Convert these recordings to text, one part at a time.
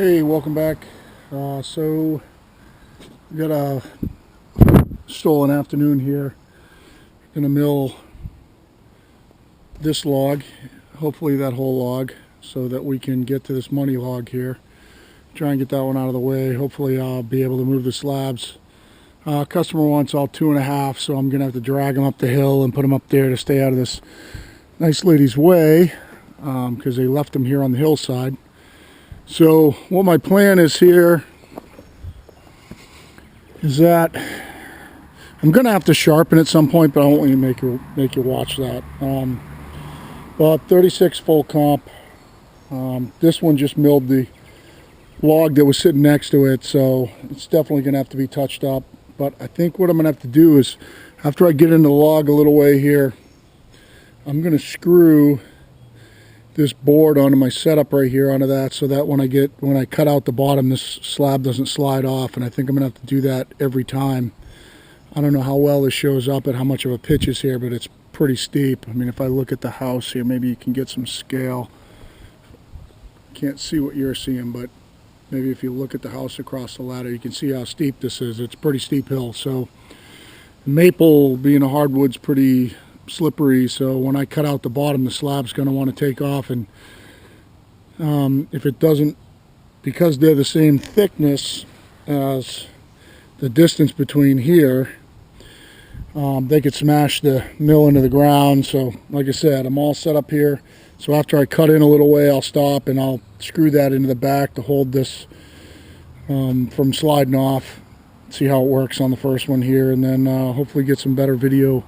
Hey, welcome back. So we got a stolen afternoon here. Gonna mill this log, hopefully that whole log, so that we can get to this money log here. Try and get that one out of the way. Hopefully I'll be able to move the slabs. Customer wants all 2.5, so I'm gonna have to drag them up the hill and put them up there to stay out of this nice lady's way, because they left them here on the hillside. So what my plan is here is that I'm gonna have to sharpen at some point, but I won't even make you watch that. But 36 full comp. This one just milled the log that was sitting next to it, so it's definitely gonna have to be touched up. But I think what I'm gonna have to do is, after I get into the log a little way here, I'm gonna screw this board onto my setup right here onto that, so that when I cut out the bottom, this slab doesn't slide off. And I think I'm gonna have to do that every time. I don't know how well this shows up at how much of a pitch is here, but it's pretty steep. I mean, if I look at the house here, maybe you can get some scale. Can't see what you're seeing, but maybe if you look at the house across the ladder, you can see how steep this is. It's a pretty steep hill. So maple, being a hardwood's pretty slippery, so when I cut out the bottom, the slab's going to want to take off. And if it doesn't, because they're the same thickness as the distance between here, they could smash the mill into the ground. So like I said, I'm all set up here. So after I cut in a little way, I'll stop and I'll screw that into the back to hold this from sliding off. See how it works on the first one here, and then hopefully get some better video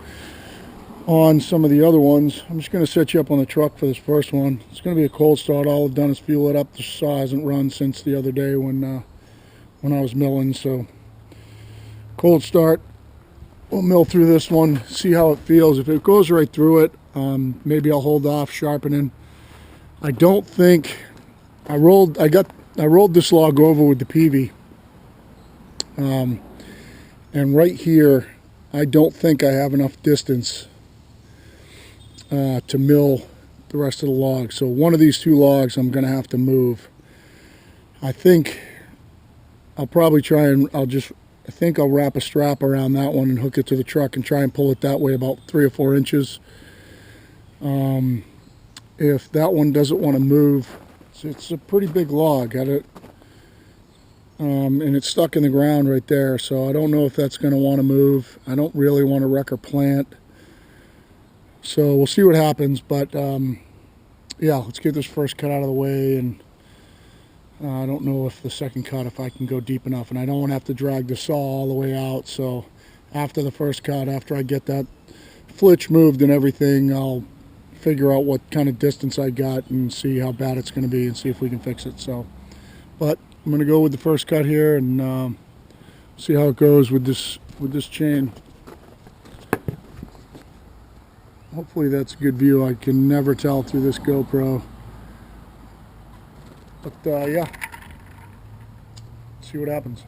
on some of the other ones. I'm just going to set you up on the truck for this first one. It's going to be a cold start. All I've done is fuel it up. The saw hasn't run since the other day when I was milling. So cold start. We'll mill through this one, see how it feels. If it goes right through it, maybe I'll hold off sharpening. I don't think I rolled this log over with the peavey, and right here I don't think I have enough distance to mill the rest of the log. So one of these two logs I'm going to have to move. I think I'll probably try and I think I'll wrap a strap around that one and hook it to the truck and try and pull it that way about 3 or 4 inches. If that one doesn't want to move, it's a pretty big log. And it's stuck in the ground right there, so I don't know if that's going to want to move. I don't really want to wreck her plant. So we'll see what happens, but yeah, let's get this first cut out of the way. And I don't know if the second cut, if I can go deep enough, and I don't want to have to drag the saw all the way out. So after the first cut, after I get that flitch moved and everything, I'll figure out what kind of distance I got and see how bad it's going to be and see if we can fix it. So, but I'm going to go with the first cut here and see how it goes with this chain. Hopefully that's a good view. I can never tell through this GoPro. But yeah, see what happens.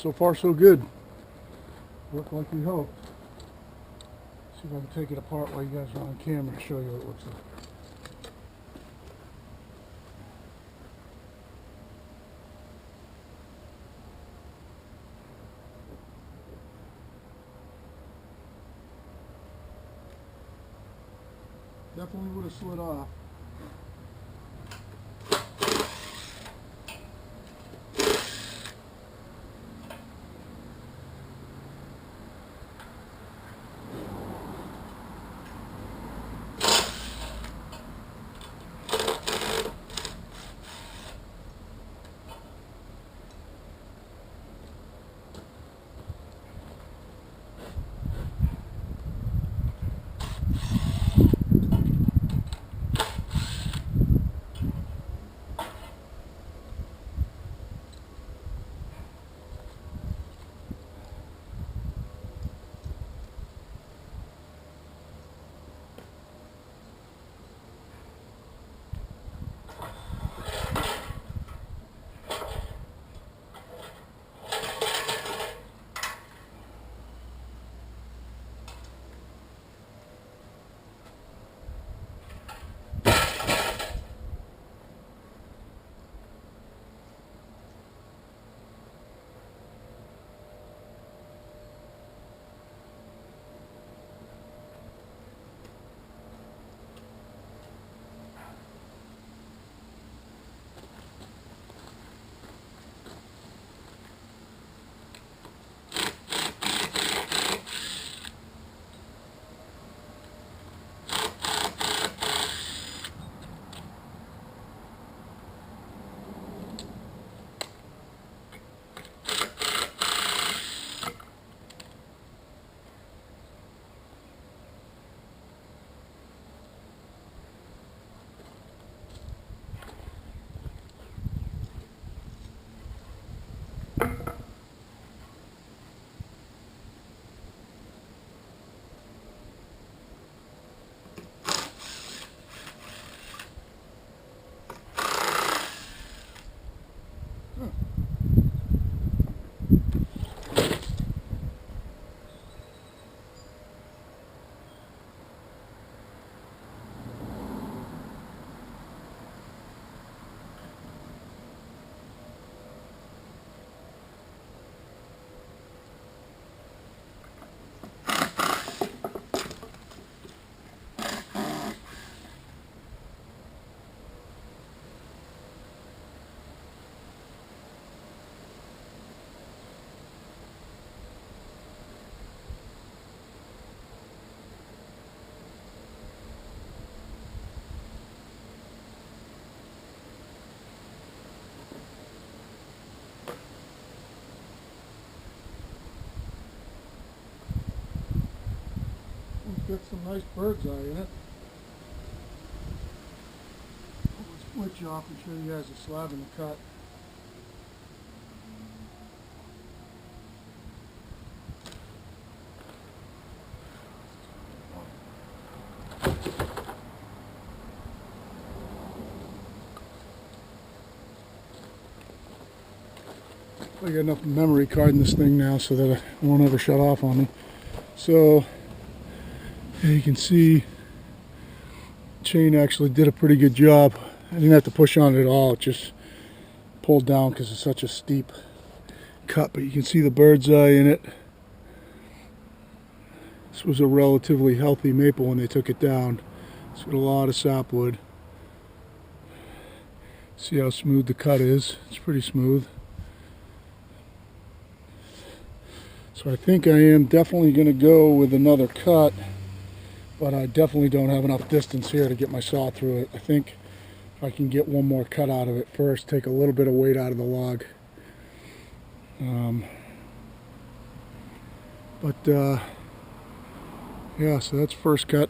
so far so good. Worked like we hoped. See if I can take it apart while you guys are on camera and show you what it looks like. Definitely would have slid off. Got some nice bird's eye in it. I'll split you off and show you guys the slab in the cut. I got enough memory card in this thing now so that it won't ever shut off on me. So you can see chain actually did a pretty good job. I didn't have to push on it at all. It just pulled down because it's such a steep cut, but you can see the bird's eye in it. This was a relatively healthy maple when they took it down. It's got a lot of sapwood. See how smooth the cut is. It's pretty smooth. So I think I am definitely going to go with another cut, but I definitely don't have enough distance here to get my saw through it. I think if I can get one more cut out of it first, take a little bit of weight out of the log. Yeah, so that's first cut.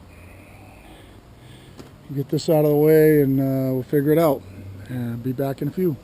Get this out of the way and we'll figure it out. Be back in a few.